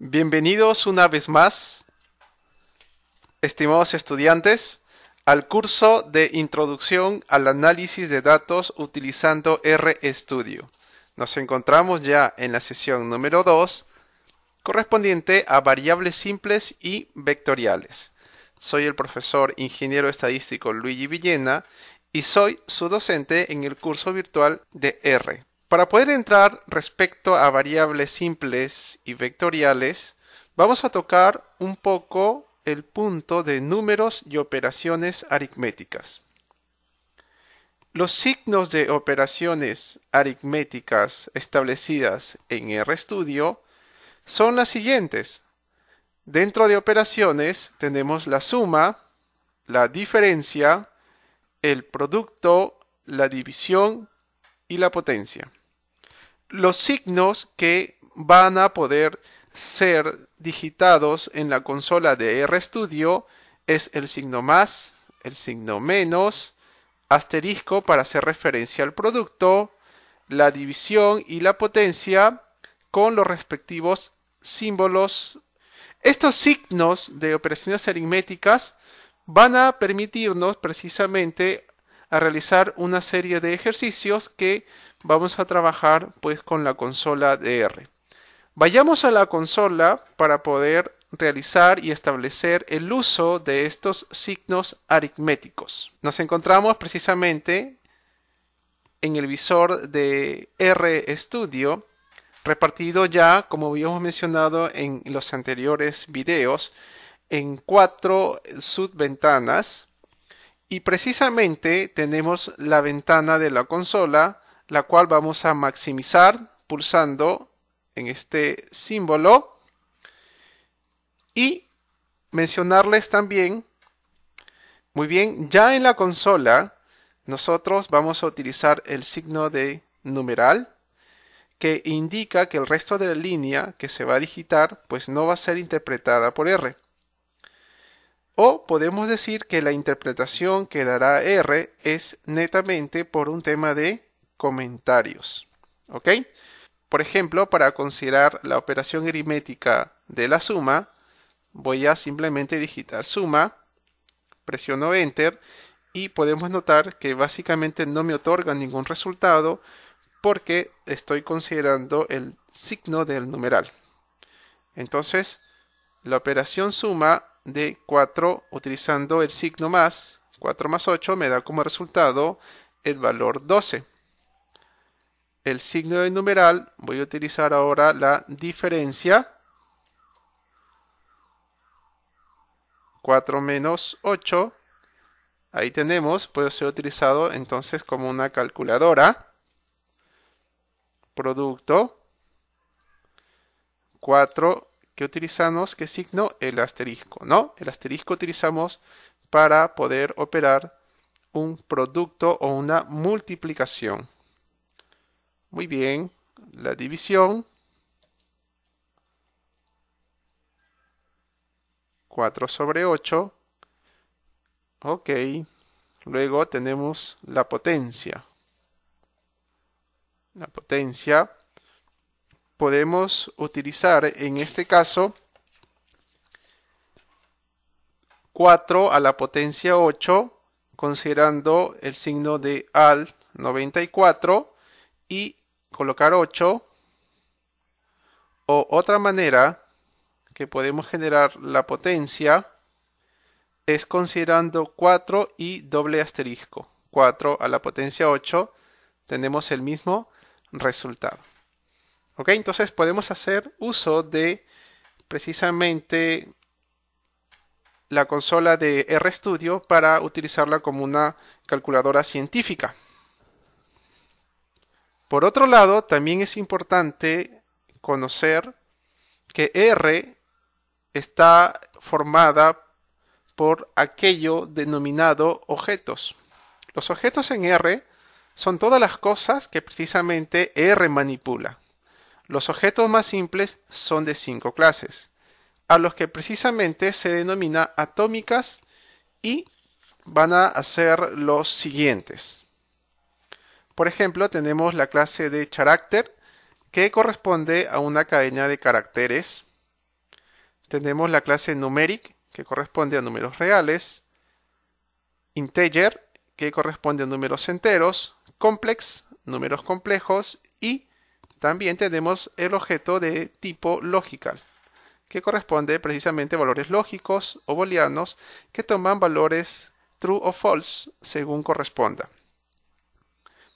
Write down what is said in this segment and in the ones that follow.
Bienvenidos una vez más, estimados estudiantes, al curso de Introducción al Análisis de Datos utilizando RStudio. Nos encontramos ya en la sesión número 2, correspondiente a variables simples y vectoriales. Soy el profesor ingeniero estadístico Luigi Villena y soy su docente en el curso virtual de R. Para poder entrar respecto a variables simples y vectoriales, vamos a tocar un poco el punto de números y operaciones aritméticas. Los signos de operaciones aritméticas establecidas en RStudio son las siguientes. Dentro de operaciones tenemos la suma, la diferencia, el producto, la división y la potencia. Los signos que van a poder ser digitados en la consola de RStudio es el signo más, el signo menos, asterisco para hacer referencia al producto, la división y la potencia con los respectivos símbolos. Estos signos de operaciones aritméticas van a permitirnos precisamente a realizar una serie de ejercicios que vamos a trabajar pues con la consola de R. Vayamos a la consola para poder realizar y establecer el uso de estos signos aritméticos. Nos encontramos precisamente en el visor de RStudio, repartido ya, como habíamos mencionado en los anteriores videos, en 4 subventanas. Y precisamente tenemos la ventana de la consola, la cual vamos a maximizar pulsando en este símbolo. Y mencionarles también, muy bien, ya en la consola nosotros vamos a utilizar el signo de numeral, que indica que el resto de la línea que se va a digitar pues no va a ser interpretada por R. O podemos decir que la interpretación que dará R es netamente por un tema de comentarios. ¿Ok? Por ejemplo, para considerar la operación aritmética de la suma, voy a simplemente digitar suma, presiono Enter y podemos notar que básicamente no me otorga ningún resultado porque estoy considerando el signo del numeral. Entonces, la operación suma de 4 utilizando el signo más, 4 más 8 me da como resultado el valor 12. El signo del numeral voy a utilizar ahora la diferencia, 4 menos 8, ahí tenemos, puede ser utilizado entonces como una calculadora, producto, 4, ¿qué utilizamos? ¿Qué signo? El asterisco, ¿no? El asterisco utilizamos para poder operar un producto o una multiplicación. Muy bien, la división, 4 sobre 8. Ok, luego tenemos la potencia. La potencia podemos utilizar en este caso 4 a la potencia 8, considerando el signo de al 94 y colocar 8. O otra manera que podemos generar la potencia es considerando 4 y doble asterisco. 4 a la potencia 8 tenemos el mismo resultado. ¿Ok? Entonces podemos hacer uso de precisamente la consola de RStudio para utilizarla como una calculadora científica. Por otro lado, también es importante conocer que R está formada por aquello denominado objetos. Los objetos en R son todas las cosas que precisamente R manipula. Los objetos más simples son de 5 clases, a los que precisamente se denomina atómicas y van a ser los siguientes. Por ejemplo, tenemos la clase de carácter, que corresponde a una cadena de caracteres. tenemos la clase numeric, que corresponde a números reales, integer, que corresponde a números enteros, complex, números complejos, y también tenemos el objeto de tipo logical, que corresponde precisamente a valores lógicos o booleanos que toman valores true o false según corresponda.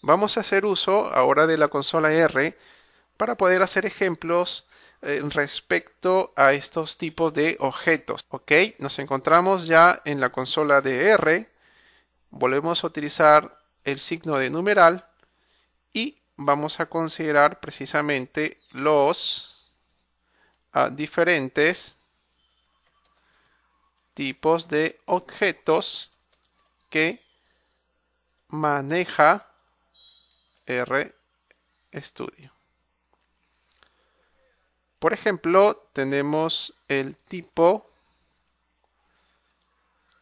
Vamos a hacer uso ahora de la consola R para poder hacer ejemplos respecto a estos tipos de objetos. Ok, nos encontramos ya en la consola de R. Volvemos a utilizar el signo de numeral y vamos a considerar precisamente los diferentes tipos de objetos que maneja RStudio. Por ejemplo, tenemos el tipo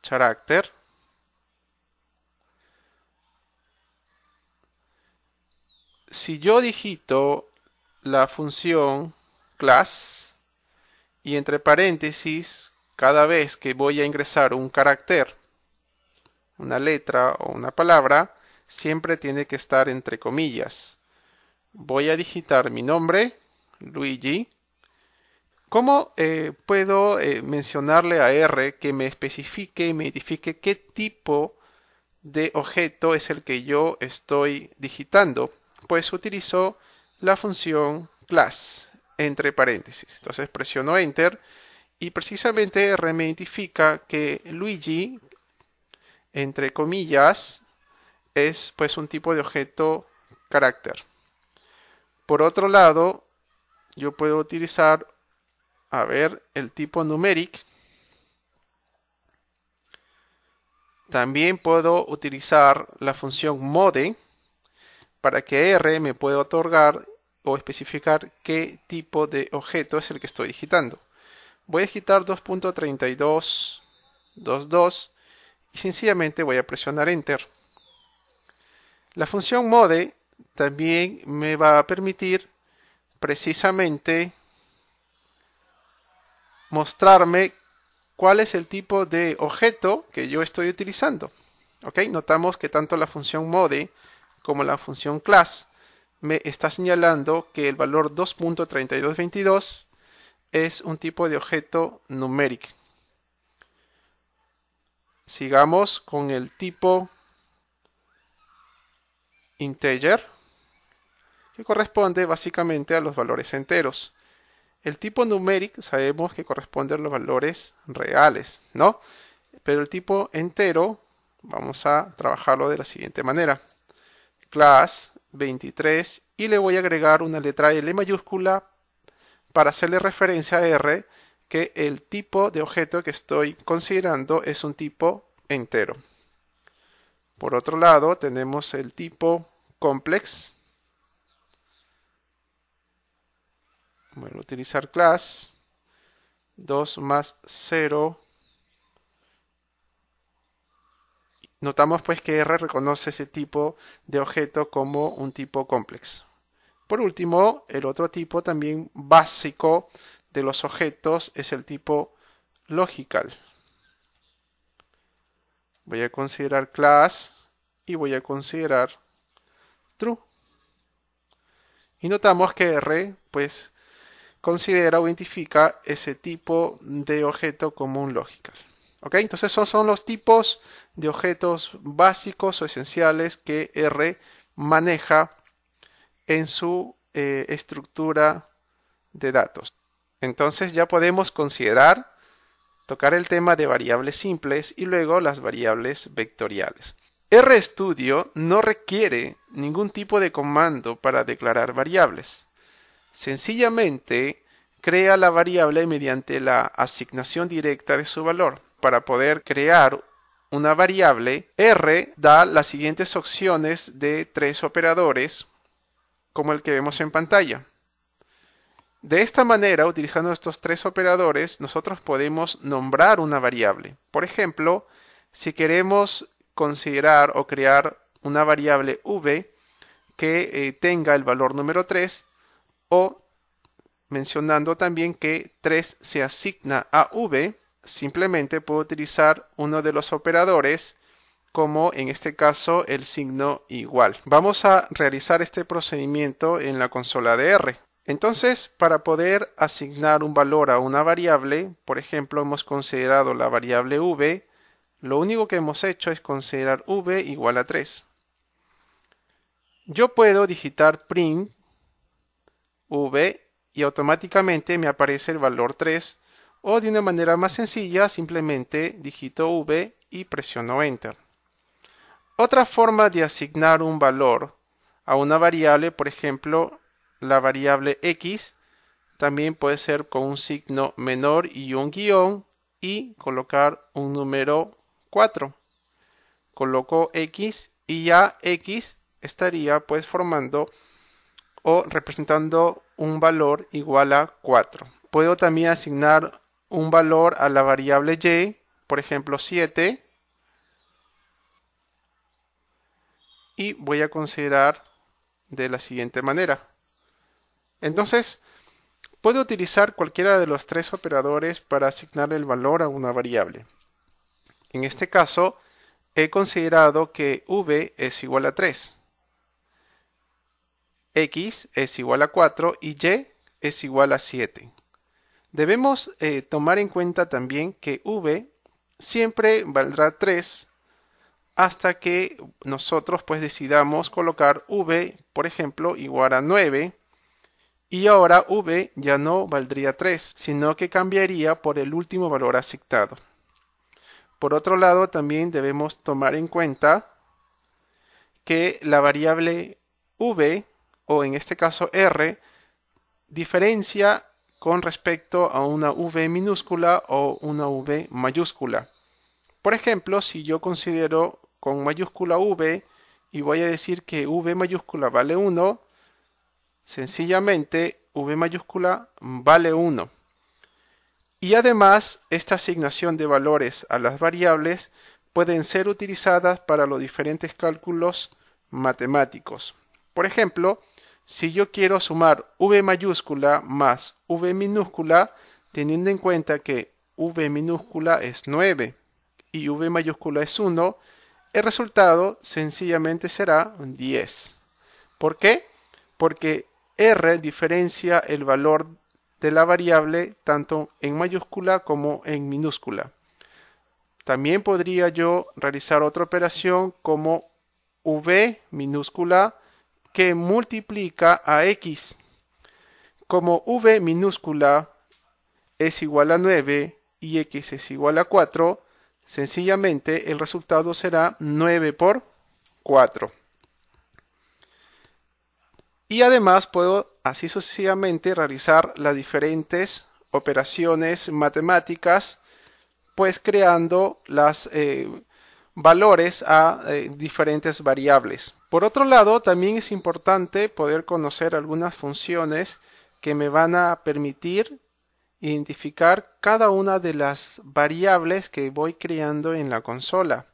character. Si yo digito la función class y entre paréntesis, cada vez que voy a ingresar un carácter, una letra o una palabra, siempre tiene que estar entre comillas. Voy a digitar mi nombre, Luigi. ¿Cómo puedo mencionarle a R que me especifique y me identifique qué tipo de objeto es el que yo estoy digitando? Pues utilizo la función class entre paréntesis. Entonces presiono Enter y precisamente R me identifica que Luigi, entre comillas, es pues un tipo de objeto carácter. Por otro lado, yo puedo utilizar, el tipo numeric. También puedo utilizar la función mode para que R me pueda otorgar o especificar qué tipo de objeto es el que estoy digitando. Voy a digitar 2.3222 y sencillamente voy a presionar Enter. La función mode también me va a permitir precisamente mostrarme cuál es el tipo de objeto que yo estoy utilizando. ¿Ok? Notamos que tanto la función mode como la función class me está señalando que el valor 2.3222 es un tipo de objeto numeric. Sigamos con el tipo integer, que corresponde básicamente a los valores enteros. El tipo numeric sabemos que corresponde a los valores reales, ¿no? Pero el tipo entero vamos a trabajarlo de la siguiente manera. Class 23 y le voy a agregar una letra L mayúscula para hacerle referencia a R que el tipo de objeto que estoy considerando es un tipo entero. Por otro lado tenemos el tipo complex. Voy a utilizar class 2 más 0. Notamos pues que R reconoce ese tipo de objeto como un tipo complex. Por último, el otro tipo también básico de los objetos es el tipo logical. Voy a considerar class y voy a considerar true. Y notamos que R pues considera o identifica ese tipo de objeto como un logical. ¿Ok? Entonces esos son los tipos de objetos básicos o esenciales que R maneja en su estructura de datos. Entonces ya podemos considerar, tocar el tema de variables simples y luego las variables vectoriales. RStudio no requiere ningún tipo de comando para declarar variables. Sencillamente crea la variable mediante la asignación directa de su valor. Para poder crear una variable, R da las siguientes opciones de 3 operadores, como el que vemos en pantalla. De esta manera, utilizando estos 3 operadores, nosotros podemos nombrar una variable. Por ejemplo, si queremos considerar o crear una variable v que tenga el valor número 3 o mencionando también que 3 se asigna a v, simplemente puedo utilizar uno de los operadores, como en este caso el signo igual. Vamos a realizar este procedimiento en la consola de R. Entonces, para poder asignar un valor a una variable, por ejemplo, hemos considerado la variable v, lo único que hemos hecho es considerar v igual a 3. Yo puedo digitar print v y automáticamente me aparece el valor 3, o de una manera más sencilla, simplemente digito v y presiono enter. Otra forma de asignar un valor a una variable, por ejemplo, la variable x, también puede ser con un signo menor y un guión y colocar un número 4. Coloco x y ya x estaría pues formando o representando un valor igual a 4. Puedo también asignar un valor a la variable y, por ejemplo 7, y voy a considerar de la siguiente manera. Entonces, puedo utilizar cualquiera de los tres operadores para asignar el valor a una variable. En este caso, he considerado que v es igual a 3, x es igual a 4 y y es igual a 7. Debemos tomar en cuenta también que v siempre valdrá 3 hasta que nosotros pues decidamos colocar v, por ejemplo, igual a 9, y ahora v ya no valdría 3, sino que cambiaría por el último valor asignado. Por otro lado, también debemos tomar en cuenta que la variable v, o en este caso r, diferencia con respecto a una v minúscula o una v mayúscula. Por ejemplo, si yo considero con mayúscula v y voy a decir que v mayúscula vale 1, sencillamente v mayúscula vale 1. Y además, esta asignación de valores a las variables pueden ser utilizadas para los diferentes cálculos matemáticos. Por ejemplo, si yo quiero sumar v mayúscula más v minúscula, teniendo en cuenta que v minúscula es 9 y v mayúscula es 1, el resultado sencillamente será 10. ¿Por qué? Porque r diferencia el valor de la variable tanto en mayúscula como en minúscula. También podría yo realizar otra operación como v minúscula que multiplica a x. Como v minúscula es igual a 9 y x es igual a 4, sencillamente el resultado será 9 por 4. Y además puedo así sucesivamente realizar las diferentes operaciones matemáticas, pues creando los valores a diferentes variables. Por otro lado, también es importante poder conocer algunas funciones que me van a permitir identificar cada una de las variables que voy creando en la consola.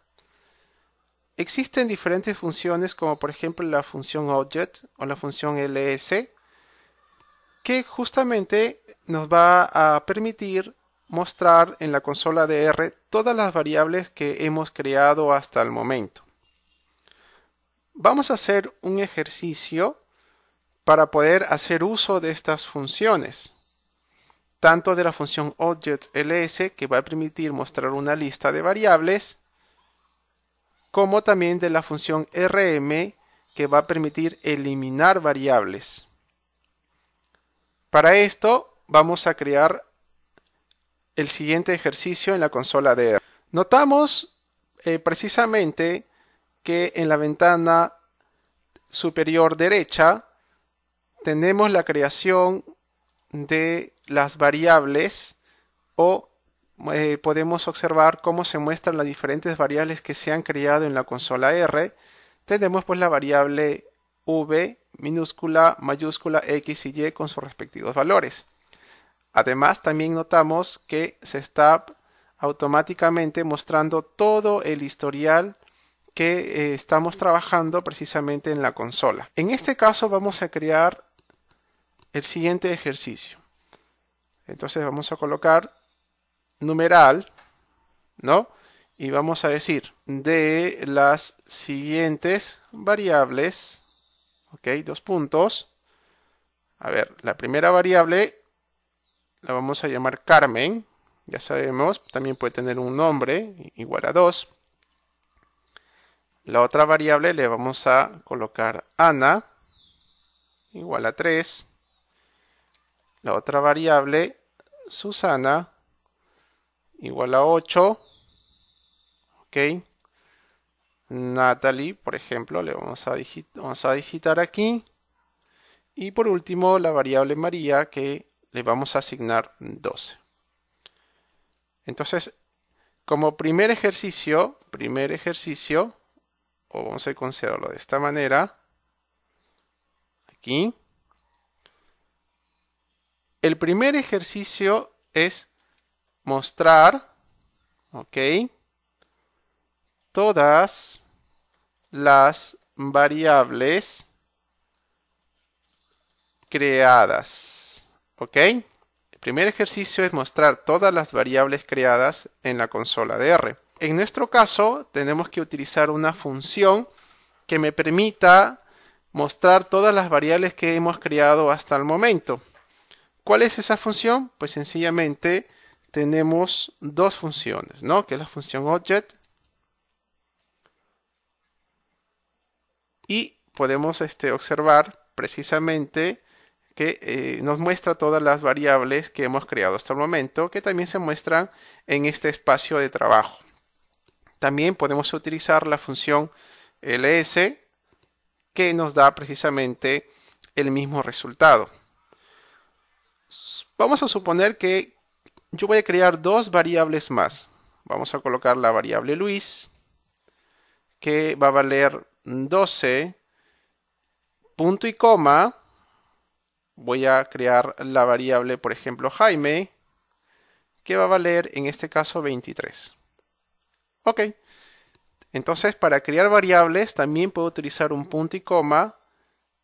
Existen diferentes funciones como por ejemplo la función object o la función ls, que justamente nos va a permitir mostrar en la consola de R todas las variables que hemos creado hasta el momento. Vamos a hacer un ejercicio para poder hacer uso de estas funciones, tanto de la función object_ls, que va a permitir mostrar una lista de variables, como también de la función rm, que va a permitir eliminar variables. Para esto vamos a crear el siguiente ejercicio en la consola de R. Notamos precisamente que en la ventana superior derecha tenemos la creación de las variables, o podemos observar cómo se muestran las diferentes variables que se han creado en la consola R. Tenemos pues la variable v, minúscula, mayúscula, x y y con sus respectivos valores. Además, también notamos que se está automáticamente mostrando todo el historial que estamos trabajando precisamente en la consola. En este caso vamos a crear el siguiente ejercicio. Entonces vamos a colocar numeral, ¿no? Y vamos a decir de las siguientes variables, ok, dos puntos. A ver, la primera variable la vamos a llamar Carmen, ya sabemos, también puede tener un nombre igual a 2. La otra variable le vamos a colocar Ana, igual a 3. La otra variable, Susana, igual a 8. Ok. Natalie, por ejemplo, le vamos a digitar aquí. Y por último, la variable María, que le vamos a asignar 12. Entonces, como primer ejercicio, o vamos a considerarlo de esta manera, aquí. El primer ejercicio es mostrar, ok, todas las variables creadas, ok. El primer ejercicio es mostrar todas las variables creadas en la consola de R. En nuestro caso, tenemos que utilizar una función que me permita mostrar todas las variables que hemos creado hasta el momento. ¿Cuál es esa función? Pues sencillamente tenemos dos funciones, ¿no? Que es la función object y podemos observar precisamente que nos muestra todas las variables que hemos creado hasta el momento, que también se muestran en este espacio de trabajo. También podemos utilizar la función ls, que nos da precisamente el mismo resultado. Vamos a suponer que yo voy a crear dos variables más. Vamos a colocar la variable Luis, que va a valer 12, punto y coma. Voy a crear la variable, por ejemplo, Jaime, que va a valer en este caso 23. Ok. Entonces, para crear variables también puedo utilizar un punto y coma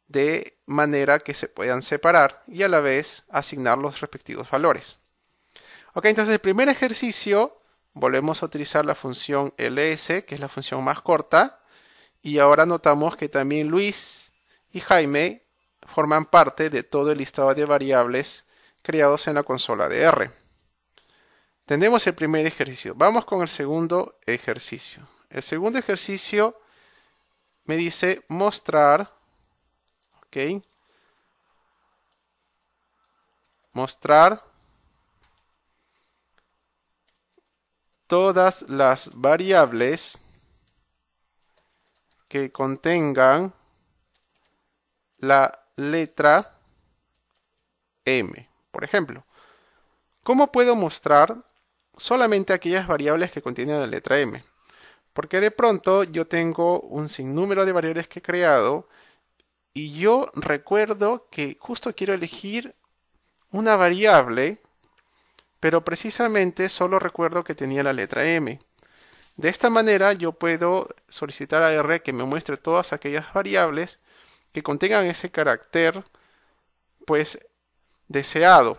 de manera que se puedan separar y a la vez asignar los respectivos valores. Ok, entonces el primer ejercicio volvemos a utilizar la función ls, que es la función más corta, y ahora notamos que también Luis y Jaime forman parte de todo el listado de variables creados en la consola de R. Tenemos el primer ejercicio. Vamos con el segundo ejercicio. El segundo ejercicio me dice mostrar, ok, mostrar todas las variables que contengan la letra M, por ejemplo. ¿Cómo puedo mostrar solamente aquellas variables que contienen la letra M? Porque de pronto yo tengo un sinnúmero de variables que he creado y yo recuerdo que justo quiero elegir una variable, pero precisamente solo recuerdo que tenía la letra M. De esta manera yo puedo solicitar a R que me muestre todas aquellas variables que contengan ese carácter pues deseado.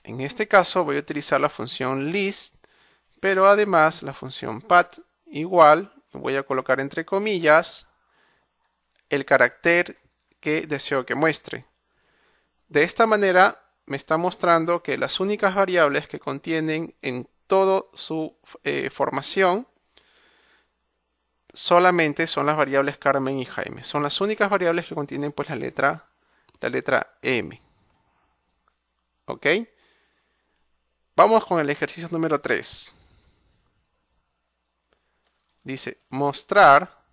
En este caso voy a utilizar la función list, pero además la función pat igual, voy a colocar entre comillas el carácter que deseo que muestre. De esta manera me está mostrando que las únicas variables que contienen en toda su formación solamente son las variables Carmen y Jaime. Son las únicas variables que contienen pues la letra M. ¿Ok? Vamos con el ejercicio número 3. Dice mostrar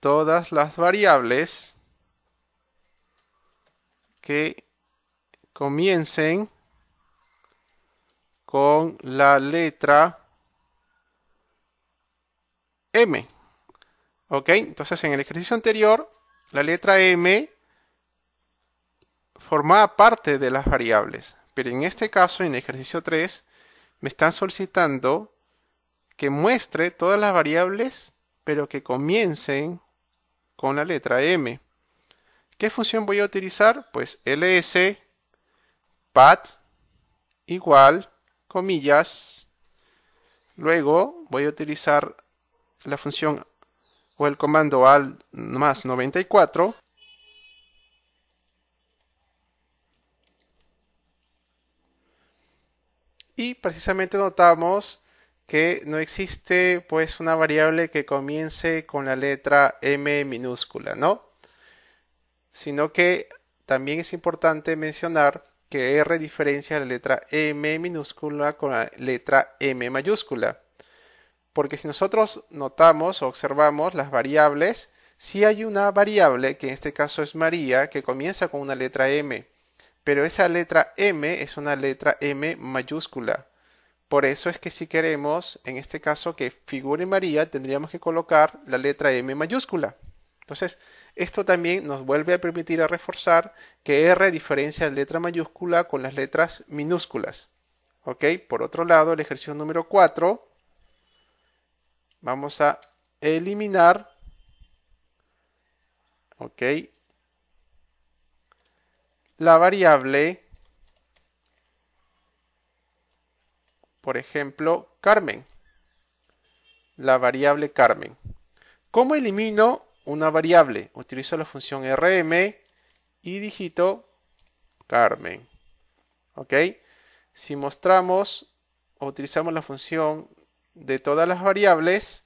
todas las variables que comiencen con la letra M. Ok, entonces en el ejercicio anterior la letra M formaba parte de las variables, pero en este caso, en el ejercicio 3, me están solicitando que muestre todas las variables, pero que comiencen con la letra M. ¿Qué función voy a utilizar? Pues ls pat igual, comillas. Luego voy a utilizar la función o el comando al más 94. Y precisamente notamos que no existe pues una variable que comience con la letra M minúscula, ¿no? Sino que también es importante mencionar que R diferencia la letra M minúscula con la letra M mayúscula. Porque si nosotros notamos o observamos las variables, sí hay una variable, que en este caso es María, que comienza con una letra M. Pero esa letra M es una letra M mayúscula. Por eso es que si queremos, en este caso, que figure María, tendríamos que colocar la letra M mayúscula. Entonces, esto también nos vuelve a permitir a reforzar que R diferencia la letra mayúscula con las letras minúsculas. ¿Ok? Por otro lado, el ejercicio número 4, vamos a eliminar, ¿ok?, la variable, por ejemplo, Carmen. La variable Carmen. ¿Cómo elimino una variable? Utilizo la función rm y digito Carmen. ¿Ok? Si mostramos o utilizamos la función de todas las variables,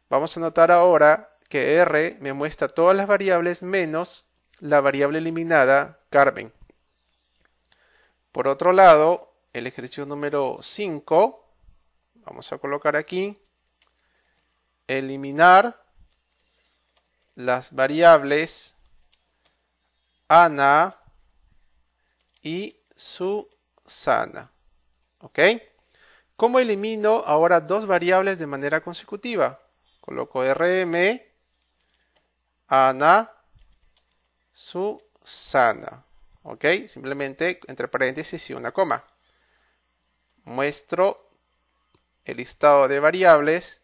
vamos a notar ahora que R me muestra todas las variables menos la variable eliminada Carmen. Por otro lado, el ejercicio número 5, vamos a colocar aquí, eliminar las variables Ana y Susana. ¿Ok? ¿Cómo elimino ahora dos variables de manera consecutiva? Coloco rm, Ana, Susana. ¿Ok? Simplemente entre paréntesis y una coma. Muestro el listado de variables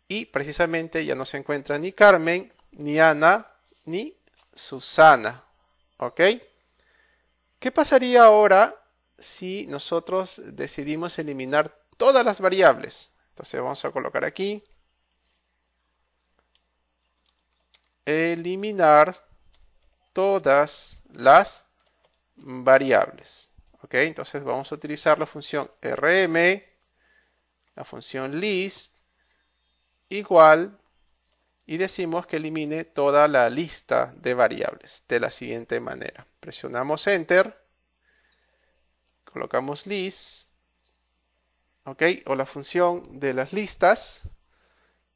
y precisamente ya no se encuentra ni Carmen, ni Ana, ni Susana. ¿Ok? ¿Qué pasaría ahora si nosotros decidimos eliminar todas las variables? Entonces vamos a colocar aquí, eliminar todas las variables. ¿Ok? Entonces vamos a utilizar la función rm, la función list, igual, y decimos que elimine toda la lista de variables de la siguiente manera. Presionamos Enter, colocamos list, ¿ok?, o la función de las listas,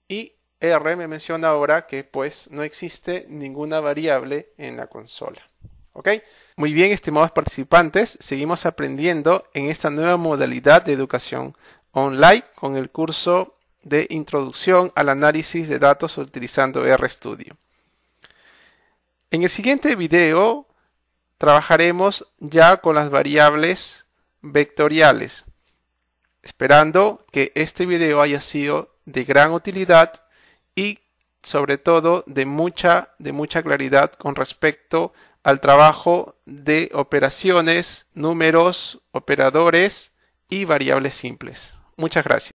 y R me menciona ahora que pues no existe ninguna variable en la consola. ¿Ok? Muy bien, estimados participantes, seguimos aprendiendo en esta nueva modalidad de educación online con el curso de Introducción al Análisis de Datos utilizando RStudio. En el siguiente video trabajaremos ya con las variables vectoriales, esperando que este video haya sido de gran utilidad y sobre todo de mucha claridad con respecto al trabajo de operaciones, números, operadores y variables simples. Muchas gracias.